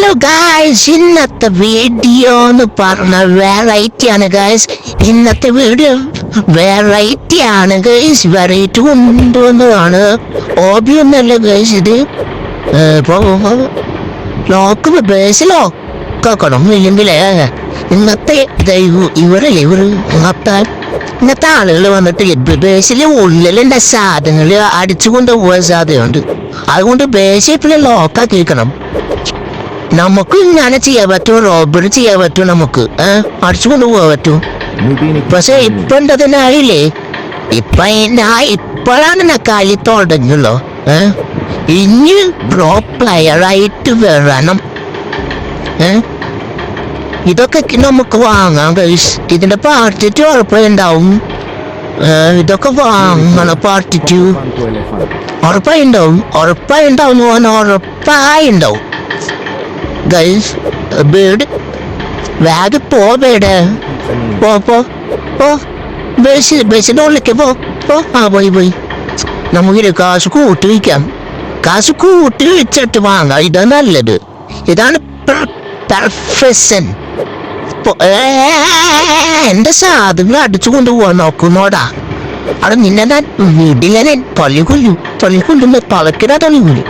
Hello guys, ഇന്നത്തെ video എന്ന് പറഞ്ഞ വെറൈറ്റി ആണ് ഗായ്സ്. ഇന്നത്തെ വീഡിയോ വെറൈറ്റി ആണ് ഗായ്സ്. വെറൈറ്റി കൊണ്ടുവന്നതാണ്. ഹോബി ഒന്നല്ല ഗായ്സ് ഇത്. ലോക്ക് ബേസിലോ കേക്കണം ഇല്ലെങ്കിലേ ഇന്നത്തെ ഇന്നത്തെ ആളുകൾ വന്നിട്ട് ബേസിലെ ഉള്ളിലെ സാധനങ്ങൾ അടിച്ചു കൊണ്ടുപോകാൻ സാധ്യതയുണ്ട്. അതുകൊണ്ട് ബേസ് ഇപ്പോഴും ലോക്കാക്കി വെക്കണം. നമുക്ക് ഇങ്ങനെ ചെയ്യാൻ പറ്റും, റോബറി ചെയ്യാൻ പറ്റും, നമുക്ക് അടിച്ചു കൊണ്ടുപോകാൻ പറ്റും. പക്ഷെ ഇപ്പൊ എന്താ തന്നെ ആയില്ലേ, ഇപ്പോഴാണ് ഞാൻ കളി തുടങ്ങുള്ളൂ. ഇനി പ്രോ പ്ലെയറായിട്ട് വരണം. ഇതൊക്കെ നമുക്ക് വാങ്ങാം ഗൈസ്. ഇതിന്റെ പാർട്ടിറ്റ് ഉറപ്പുണ്ടാവും. ഇതൊക്കെ വാങ്ങണം. പാർട്ടിറ്റ് ഉറപ്പായിണ്ടാവും ഗൈസ്. ബേഡ് ബാഗ് പോ, ബേഡ് പോ ബസ്സിന്റെ ഉള്ളിലേക്ക് പോ. പോയി നമുക്ക് കാശ് കൂട്ടി വയ്ക്കാം. കാശ് കൂട്ടി വെച്ചിട്ട് വാങ്ങാം. ഇതാ നല്ലത്. ഇതാണ് പെർഫെക്ഷൻ. എന്റെ സാധനങ്ങൾ അടിച്ചു കൊണ്ടുപോകാൻ നോക്കുന്നോടാ. അവിടെ നിന്നെ ഞാൻ വീട്ടിലെ തൊലികൊല്ലു തളക്കിടാ തൊലികൊല്ലു.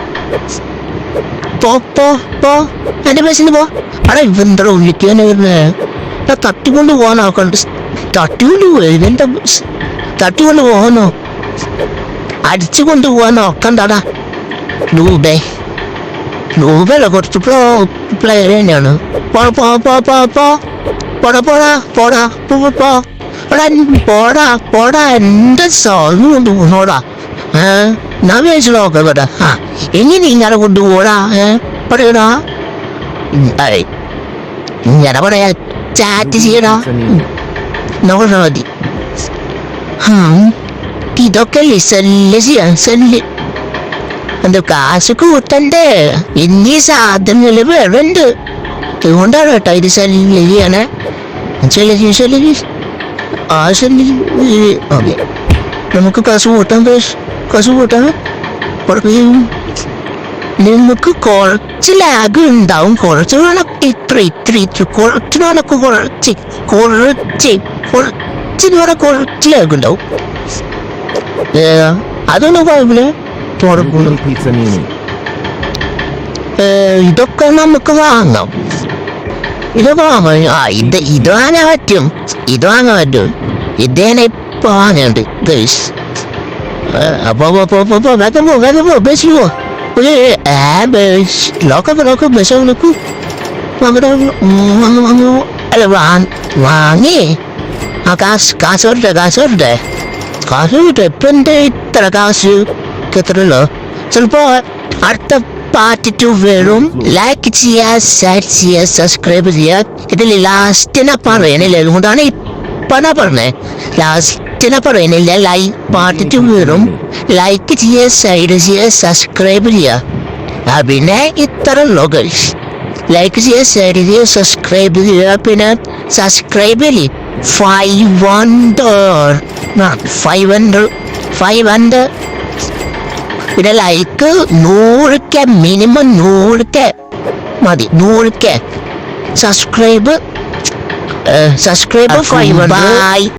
പോ എന്റെ ബസ്സിന് പോ. അവിടെ ഇവന്ത്ര ഉള്ളിക്കാനെ വരുന്നേ. തട്ടിക്കൊണ്ട് പോകാൻ നോക്കണ്ട്. തട്ടിക്കൊണ്ട് പോകാനോ അടിച്ചു കൊണ്ടുപോകാൻ നോക്കണ്ടാടാ. രൂപല്ല കുറച്ച് പ്ലെയർ തന്നെയാണ്. പോടാ എന്റെ സാധനം കൊണ്ടുപോകണോടാ. ഞാൻ വിചാരിച്ചു നോക്കാം കേട്ടാ. എങ്ങനെ ഇങ്ങനെ കൊണ്ടുപോടാ. പറയടാ, ഇങ്ങനെ പറയാ, ചാറ്റ് ചെയ്യടാ. നോക്കണ മതി. ഇതൊക്കെ സെല്ല് എന്താ കാശ് കൂട്ടണ്ടേ. ഇനി സാധനങ്ങള് വേറുണ്ട്. അതുകൊണ്ടാണ് കേട്ടോ ഇത് ശല്യാണ്. ഓക്കെ, നമുക്ക് കാശ് കൂട്ടാം. നിങ്ങൾക്ക് കുറച്ച് ലാഗ് ഉണ്ടാവും. കുറച്ച് ലാഗ് ഉണ്ടാവും. അതൊന്നും കുഴപ്പമില്ല. ഇതൊക്കെ നമുക്ക് വാങ്ങാം. ഇത് വാങ്ങാൻ പറ്റും. ഇതേനെ ഇപ്പൊ വാങ്ങണ്ട് ഗൈസ്. അപ്പൊ വാങ്ങി കാശ് വരട്ടെ. ഇപ്പൊ എന്റെ ഇത്ര കാശ് എത്രല്ലോ. ചിലപ്പോ അടുത്ത പാർട്ട് വരും. ലൈക്ക് ചെയ്യുക, ഷെയർ ചെയ്യുക, സബ്സ്ക്രൈബ് ചെയ്യുക. ഇതിൽ ലാസ്റ്റിനെ പറയണില്ല. അതുകൊണ്ടാണ് ഇപ്പൊ പറഞ്ഞേ. ലാസ്റ്റിനെ പറയണില്ല. ലൈക്ക് പാർട്ട് വരും. ലൈക്ക് ചെയ്യുക, ഷെയർ ചെയ്യുക, സബ്സ്ക്രൈബ് ചെയ്യുക. പിന്നെ ഇത്ര ഉള്ളൂ ഗൈസ്. ലൈക്ക് ചെയ്യുക, ഷെയർ ചെയ്യുക, സബ്സ്ക്രൈബ് ചെയ്യുക. പിന്നെ സബ്സ്ക്രൈബില് 500. പിന്നെ ലൈക്ക് 100K, മിനിമം 100K മതി. 100K subscribe 500.